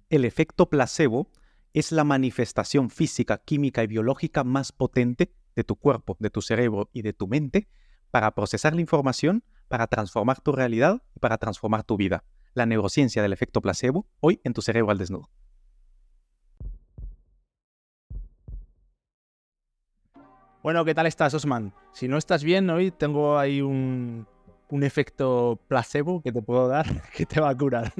El efecto placebo es la manifestación física, química y biológica más potente de tu cuerpo, de tu cerebro y de tu mente para procesar la información, para transformar tu realidad y para transformar tu vida. La neurociencia del efecto placebo, hoy en Tu Cerebro al Desnudo. Bueno, ¿qué tal estás, Osman? Si no estás bien, hoy tengo ahí un efecto placebo que te puedo dar que te va a curar.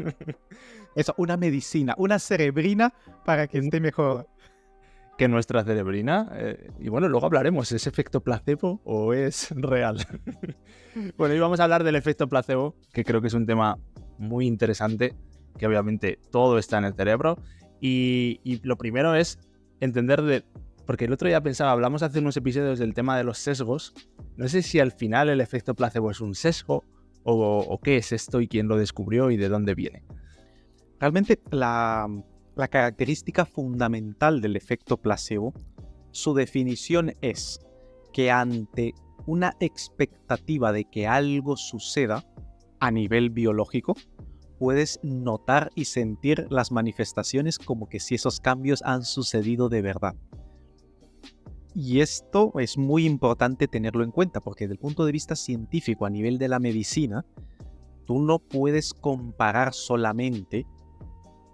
Eso, una medicina, una cerebrina para que esté mejor. Que nuestra cerebrina, y bueno, luego hablaremos, ¿es efecto placebo o es real? Bueno, hoy vamos a hablar del efecto placebo, que creo que es un tema muy interesante, que obviamente todo está en el cerebro, y lo primero es entender porque el otro día pensaba, hablamos hace unos episodios del tema de los sesgos, no sé si al final el efecto placebo es un sesgo, o qué es esto y quién lo descubrió y de dónde viene. Realmente la característica fundamental del efecto placebo, su definición es que ante una expectativa de que algo suceda a nivel biológico, puedes notar y sentir las manifestaciones como que si esos cambios han sucedido de verdad. Y esto es muy importante tenerlo en cuenta porque desde el punto de vista científico a nivel de la medicina, tú no puedes comparar solamente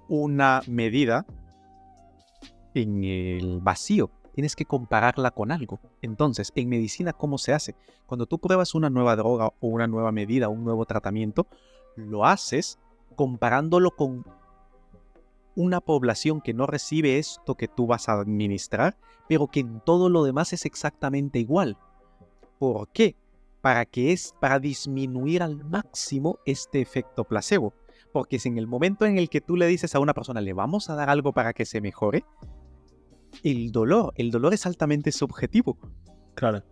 una medida en el vacío. Tienes que compararla con algo. Entonces, en medicina, ¿cómo se hace? Cuando tú pruebas una nueva droga o una nueva medida, un nuevo tratamiento, lo haces comparándolo con una población que no recibe esto que tú vas a administrar, pero que en todo lo demás es exactamente igual. ¿Por qué? Para disminuir al máximo este efecto placebo. Porque si en el momento en el que tú le dices a una persona, le vamos a dar algo para que se mejore, el dolor es altamente subjetivo. Claro.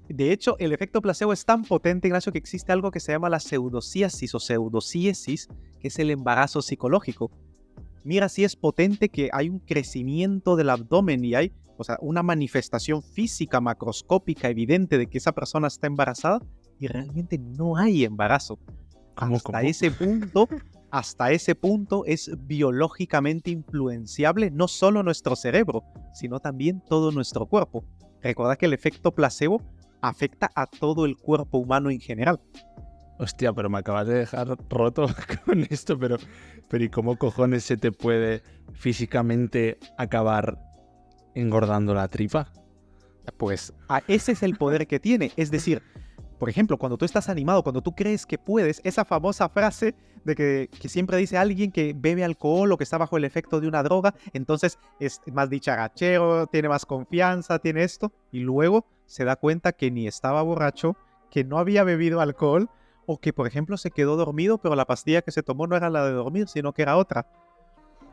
De hecho, el efecto placebo es tan potente, Ignacio, que existe algo que se llama la pseudociesis o pseudociesis, que es el embarazo psicológico. Mira si es potente que hay un crecimiento del abdomen y hay, una manifestación física macroscópica evidente de que esa persona está embarazada y realmente no hay embarazo. Hasta ese punto es biológicamente influenciable no solo nuestro cerebro, sino también todo nuestro cuerpo. Recuerda que el efecto placebo afecta a todo el cuerpo humano en general. Hostia, pero me acabas de dejar roto con esto, pero ¿y cómo cojones se te puede físicamente acabar engordando la tripa? Pues ese es el poder que tiene. Es decir, por ejemplo, cuando tú estás animado, cuando tú crees que puedes, esa famosa frase de que siempre dice alguien que bebe alcohol o que está bajo el efecto de una droga, entonces es más dicharachero, tiene más confianza, tiene esto, y luego se da cuenta que ni estaba borracho, que no había bebido alcohol, o que, por ejemplo, se quedó dormido, pero la pastilla que se tomó no era la de dormir, sino que era otra.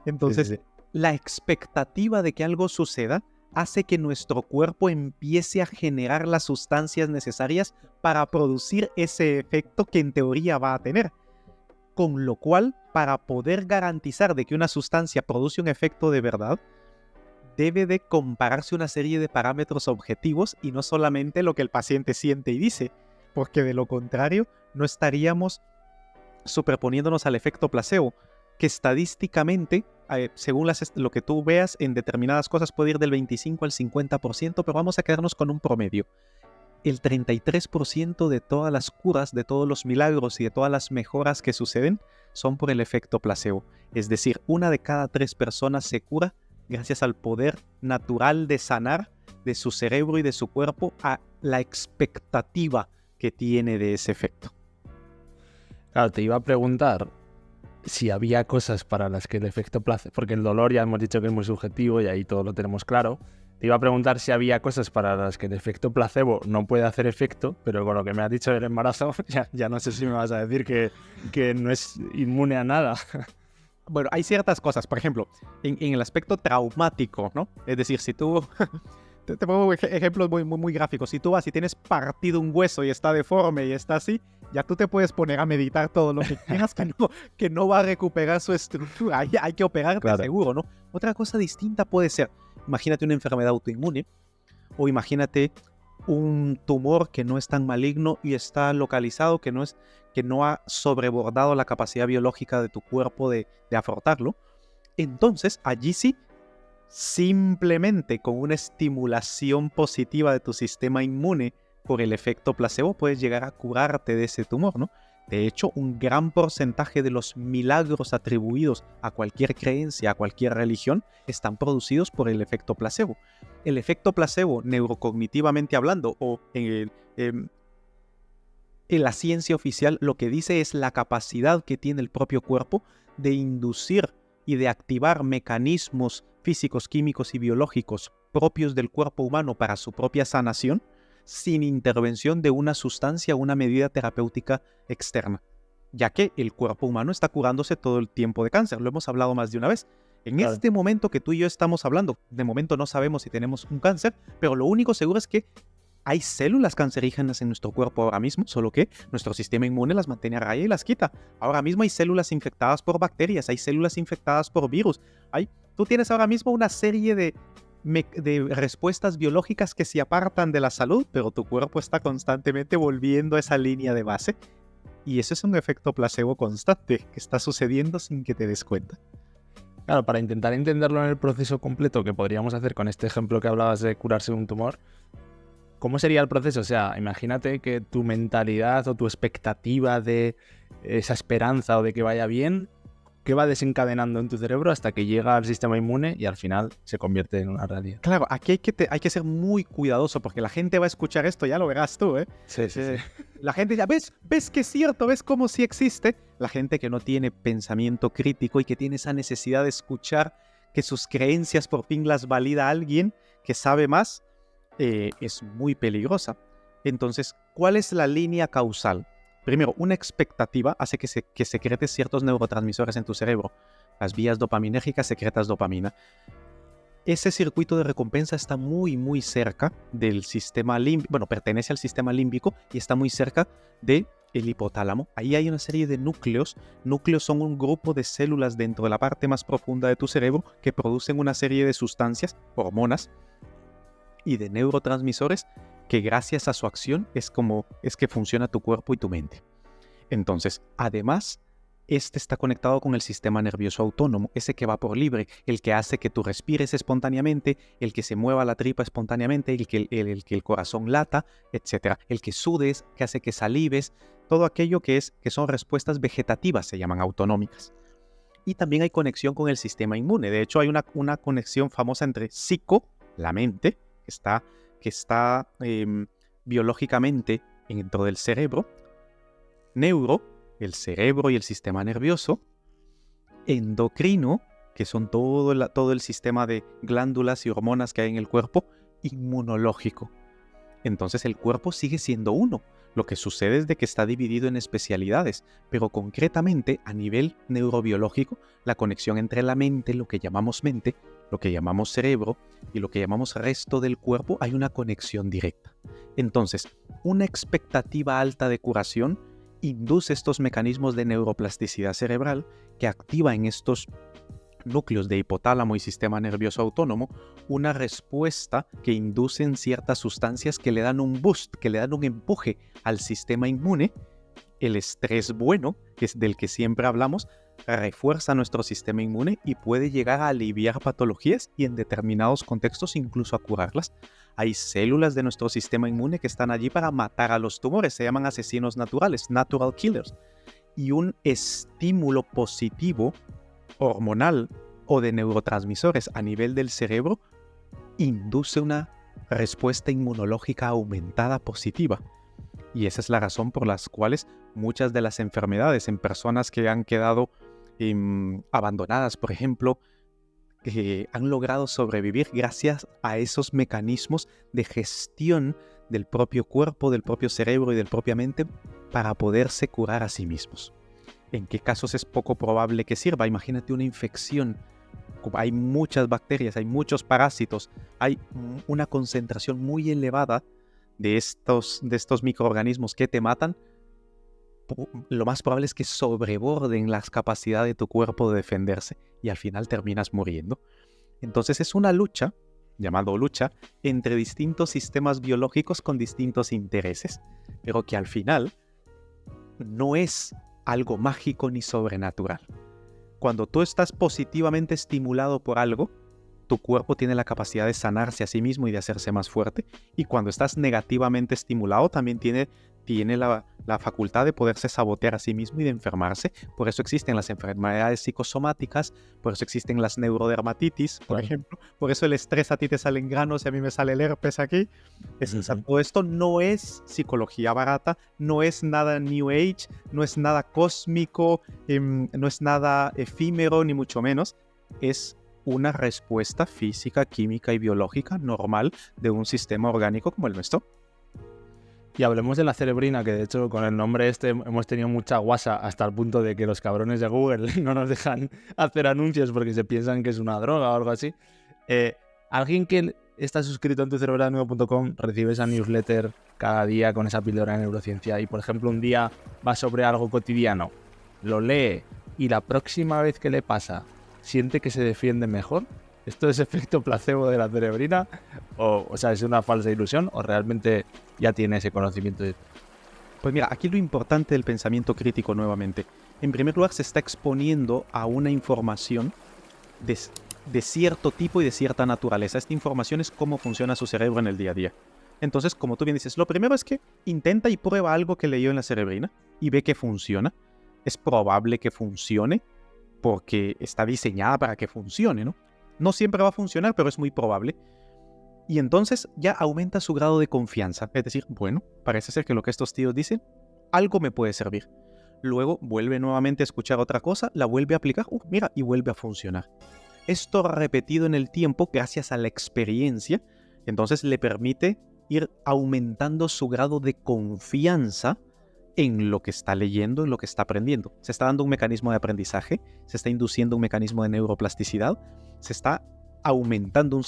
Entonces, Sí. la expectativa de que algo suceda hace que nuestro cuerpo empiece a generar las sustancias necesarias para producir ese efecto que en teoría va a tener. Con lo cual, para poder garantizar de que una sustancia produce un efecto de verdad, debe de compararse una serie de parámetros objetivos y no solamente lo que el paciente siente y dice, porque de lo contrario no estaríamos superponiéndonos al efecto placebo, que estadísticamente, según lo que tú veas, en determinadas cosas puede ir del 25 al 50%, pero vamos a quedarnos con un promedio. El 33% de todas las curas, de todos los milagros y de todas las mejoras que suceden son por el efecto placebo. Es decir, 1 de cada 3 personas se cura gracias al poder natural de sanar de su cerebro y de su cuerpo a la expectativa que tiene de ese efecto. Claro, te iba a preguntar si había cosas para las que el efecto placebo, porque el dolor ya hemos dicho que es muy subjetivo y ahí todo lo tenemos claro. Te iba a preguntar si había cosas para las que el efecto placebo no puede hacer efecto, pero con lo que me has dicho del embarazo, ya no sé si me vas a decir que no es inmune a nada. Bueno, hay ciertas cosas, por ejemplo, en el aspecto traumático, ¿no? Es decir, si tú... te pongo ejemplos muy gráficos. Si tú vas y tienes partido un hueso y está deforme y está así, ya tú te puedes poner a meditar todo lo que quieras que no va a recuperar su estructura. Hay que operarte, claro, seguro, ¿no? Otra cosa distinta puede ser, imagínate una enfermedad autoinmune o imagínate un tumor que no es tan maligno y está localizado, que no ha sobrebordado la capacidad biológica de tu cuerpo de afrontarlo. Entonces, allí sí, simplemente con una estimulación positiva de tu sistema inmune por el efecto placebo puedes llegar a curarte de ese tumor, ¿no? De hecho, un gran porcentaje de los milagros atribuidos a cualquier creencia, a cualquier religión, están producidos por el efecto placebo. El efecto placebo, neurocognitivamente hablando, o en la ciencia oficial, lo que dice es la capacidad que tiene el propio cuerpo de inducir y de activar mecanismos físicos, químicos y biológicos propios del cuerpo humano para su propia sanación, sin intervención de una sustancia o una medida terapéutica externa, ya que el cuerpo humano está curándose todo el tiempo de cáncer. Lo hemos hablado más de una vez. En Claro. este momento que tú y yo estamos hablando, de momento no sabemos si tenemos un cáncer, pero lo único seguro es que hay células cancerígenas en nuestro cuerpo ahora mismo, solo que nuestro sistema inmune las mantiene a raya y las quita. Ahora mismo hay células infectadas por bacterias, hay células infectadas por virus. Tú tienes ahora mismo una serie de respuestas biológicas que se apartan de la salud, pero tu cuerpo está constantemente volviendo a esa línea de base. Y eso es un efecto placebo constante que está sucediendo sin que te des cuenta. Claro, para intentar entenderlo en el proceso completo que podríamos hacer con este ejemplo que hablabas de curarse de un tumor, ¿cómo sería el proceso? O sea, imagínate que tu mentalidad o tu expectativa de esa esperanza o de que vaya bien, ¿qué va desencadenando en tu cerebro hasta que llega al sistema inmune y al final se convierte en una realidad? Claro, aquí hay que ser muy cuidadoso porque la gente va a escuchar esto, ya lo verás tú, ¿eh? Sí. La gente ya, ¿ves que es cierto? ¿Ves cómo sí existe? La gente que no tiene pensamiento crítico y que tiene esa necesidad de escuchar que sus creencias por fin las valida alguien que sabe más, es muy peligrosa. Entonces, ¿cuál es la línea causal? Primero, una expectativa hace que secretes ciertos neurotransmisores en tu cerebro. Las vías dopaminérgicas secretas dopamina. Ese circuito de recompensa está muy, muy cerca del sistema límbico. Bueno, pertenece al sistema límbico y está muy cerca del hipotálamo. Ahí hay una serie de núcleos. Núcleos son un grupo de células dentro de la parte más profunda de tu cerebro que producen una serie de sustancias, hormonas y de neurotransmisores que gracias a su acción es que funciona tu cuerpo y tu mente. Entonces, además, este está conectado con el sistema nervioso autónomo, ese que va por libre, el que hace que tú respires espontáneamente, el que se mueva la tripa espontáneamente, el que el corazón lata, etc. El que sudes, que hace que salives, todo aquello que son respuestas vegetativas, se llaman autonómicas. Y también hay conexión con el sistema inmune. De hecho, hay una conexión famosa entre psico, la mente, que está biológicamente dentro del cerebro, neuro, el cerebro y el sistema nervioso, endocrino, que son todo el sistema de glándulas y hormonas que hay en el cuerpo, inmunológico. Entonces el cuerpo sigue siendo uno. Lo que sucede es de que está dividido en especialidades, pero concretamente a nivel neurobiológico, la conexión entre la mente, lo que llamamos mente, lo que llamamos cerebro y lo que llamamos resto del cuerpo, hay una conexión directa. Entonces, una expectativa alta de curación induce estos mecanismos de neuroplasticidad cerebral que activa en estos núcleos de hipotálamo y sistema nervioso autónomo una respuesta que inducen ciertas sustancias que le dan un boost, que le dan un empuje al sistema inmune. El estrés bueno, que es del que siempre hablamos, refuerza nuestro sistema inmune y puede llegar a aliviar patologías y en determinados contextos incluso a curarlas. Hay células de nuestro sistema inmune que están allí para matar a los tumores, se llaman asesinos naturales, natural killers. Y un estímulo positivo hormonal o de neurotransmisores a nivel del cerebro induce una respuesta inmunológica aumentada positiva. Y esa es la razón por las cuales muchas de las enfermedades en personas que han quedado abandonadas, por ejemplo, han logrado sobrevivir gracias a esos mecanismos de gestión del propio cuerpo, del propio cerebro y del propia mente para poderse curar a sí mismos. ¿En qué casos es poco probable que sirva? Imagínate una infección. Hay muchas bacterias, hay muchos parásitos, hay una concentración muy elevada de estos microorganismos que te matan. Lo más probable es que sobreborden las capacidades de tu cuerpo de defenderse y al final terminas muriendo. Entonces es una lucha, llamado lucha, entre distintos sistemas biológicos con distintos intereses, pero que al final no es algo mágico ni sobrenatural. Cuando tú estás positivamente estimulado por algo, tu cuerpo tiene la capacidad de sanarse a sí mismo y de hacerse más fuerte. Y cuando estás negativamente estimulado, también tiene la facultad de poderse sabotear a sí mismo y de enfermarse. Por eso existen las enfermedades psicosomáticas, por eso existen las neurodermatitis, por ejemplo. Por eso el estrés, a ti te salen granos y a mí me sale el herpes aquí. Todo esto no es psicología barata, no es nada New Age, no es nada cósmico, no es nada efímero, ni mucho menos. Es una respuesta física, química y biológica normal de un sistema orgánico como el nuestro. Y hablemos de la cerebrina, que de hecho con el nombre este hemos tenido mucha guasa hasta el punto de que los cabrones de Google no nos dejan hacer anuncios porque se piensan que es una droga o algo así. Alguien que está suscrito en tucerebranuevo.com recibe esa newsletter cada día con esa píldora de neurociencia y, por ejemplo, un día va sobre algo cotidiano, lo lee y la próxima vez que le pasa siente que se defiende mejor. ¿Esto es efecto placebo de la cerebrina? O sea, ¿es una falsa ilusión o realmente ya tiene ese conocimiento? Pues mira, aquí lo importante del pensamiento crítico nuevamente. En primer lugar, se está exponiendo a una información de cierto tipo y de cierta naturaleza. Esta información es cómo funciona su cerebro en el día a día. Entonces, como tú bien dices, lo primero es que intenta y prueba algo que leyó en la cerebrina y ve que funciona. Es probable que funcione porque está diseñada para que funcione, ¿no? No siempre va a funcionar, pero es muy probable. Y entonces ya aumenta su grado de confianza. Es decir, bueno, parece ser que lo que estos tíos dicen, algo me puede servir. Luego vuelve nuevamente a escuchar otra cosa, la vuelve a aplicar, mira, y vuelve a funcionar. Esto repetido en el tiempo, gracias a la experiencia, entonces le permite ir aumentando su grado de confianza en lo que está leyendo, en lo que está aprendiendo. Se está dando un mecanismo de aprendizaje, se está induciendo un mecanismo de neuroplasticidad, se está aumentando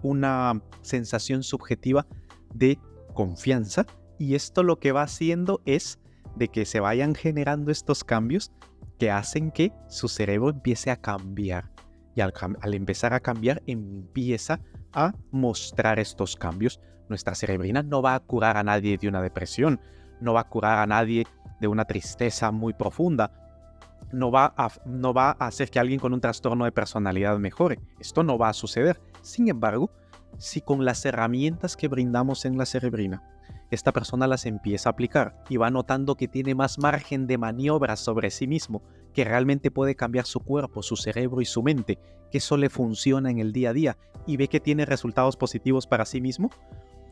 una sensación subjetiva de confianza, y esto lo que va haciendo es de que se vayan generando estos cambios que hacen que su cerebro empiece a cambiar. Y al empezar a cambiar, empieza a mostrar estos cambios. Nuestra cerebrina no va a curar a nadie de una depresión, no va a curar a nadie de una tristeza muy profunda, no va a hacer que alguien con un trastorno de personalidad mejore. Esto no va a suceder. Sin embargo, si con las herramientas que brindamos en la cerebrina, esta persona las empieza a aplicar y va notando que tiene más margen de maniobra sobre sí mismo, que realmente puede cambiar su cuerpo, su cerebro y su mente, que eso le funciona en el día a día y ve que tiene resultados positivos para sí mismo,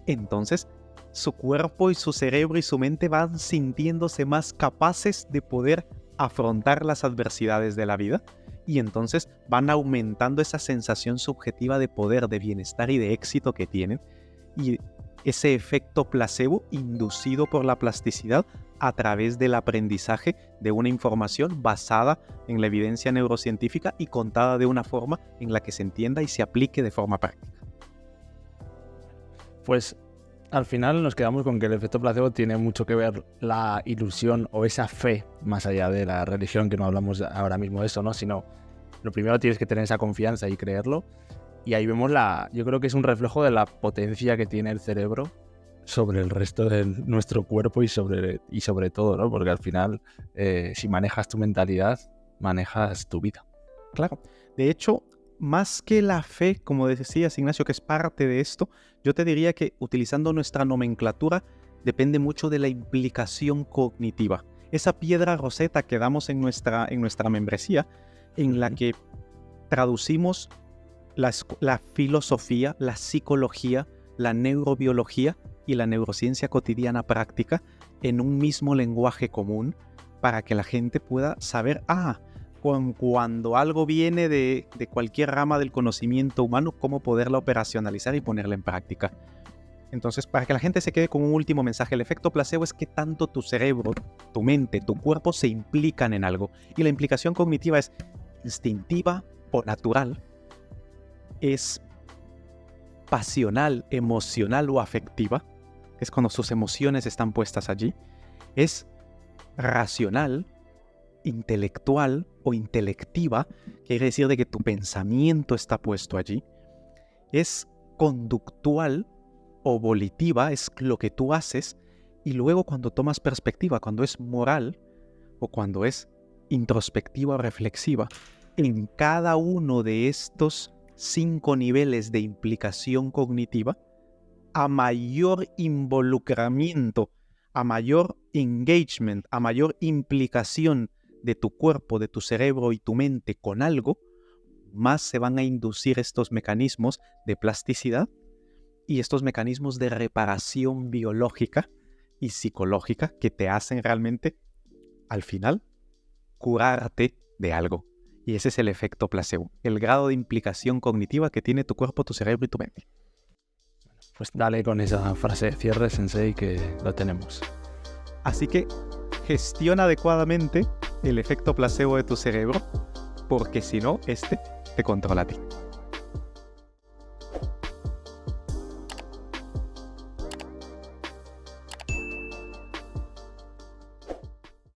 entonces su cuerpo y su cerebro y su mente van sintiéndose más capaces de poder afrontar las adversidades de la vida, y entonces van aumentando esa sensación subjetiva de poder, de bienestar y de éxito que tienen, y ese efecto placebo inducido por la plasticidad a través del aprendizaje de una información basada en la evidencia neurocientífica y contada de una forma en la que se entienda y se aplique de forma práctica. Pues al final nos quedamos con que el efecto placebo tiene mucho que ver la ilusión o esa fe, más allá de la religión, que no hablamos ahora mismo de eso, ¿no? Sino, lo primero tienes que tener esa confianza y creerlo. Y ahí vemos yo creo que es un reflejo de la potencia que tiene el cerebro sobre el resto de nuestro cuerpo y sobre todo, ¿no? Porque al final, si manejas tu mentalidad, manejas tu vida. Claro. De hecho, más que la fe, como decías, Ignacio, que es parte de esto, yo te diría que utilizando nuestra nomenclatura depende mucho de la implicación cognitiva. Esa piedra roseta que damos en nuestra membresía, en la que traducimos la filosofía, la psicología, la neurobiología y la neurociencia cotidiana práctica en un mismo lenguaje común para que la gente pueda saber, cuando algo viene de cualquier rama del conocimiento humano, cómo poderla operacionalizar y ponerla en práctica. Entonces, para que la gente se quede con un último mensaje, el efecto placebo es que tanto tu cerebro, tu mente, tu cuerpo se implican en algo. Y la implicación cognitiva es instintiva o natural, es pasional, emocional o afectiva, es cuando sus emociones están puestas allí, es racional, intelectual o intelectiva, quiere decir de que tu pensamiento está puesto allí, es conductual o volitiva, es lo que tú haces, y luego cuando tomas perspectiva, cuando es moral o cuando es introspectiva o reflexiva, en cada uno de estos 5 niveles de implicación cognitiva, a mayor involucramiento, a mayor engagement, a mayor implicación de tu cuerpo, de tu cerebro y tu mente con algo, más se van a inducir estos mecanismos de plasticidad y estos mecanismos de reparación biológica y psicológica que te hacen realmente, al final, curarte de algo. Y ese es el efecto placebo, el grado de implicación cognitiva que tiene tu cuerpo, tu cerebro y tu mente. Pues dale con esa frase de cierre, Sensei, que lo tenemos. Así que gestiona adecuadamente el efecto placebo de tu cerebro, porque si no, este te controla a ti.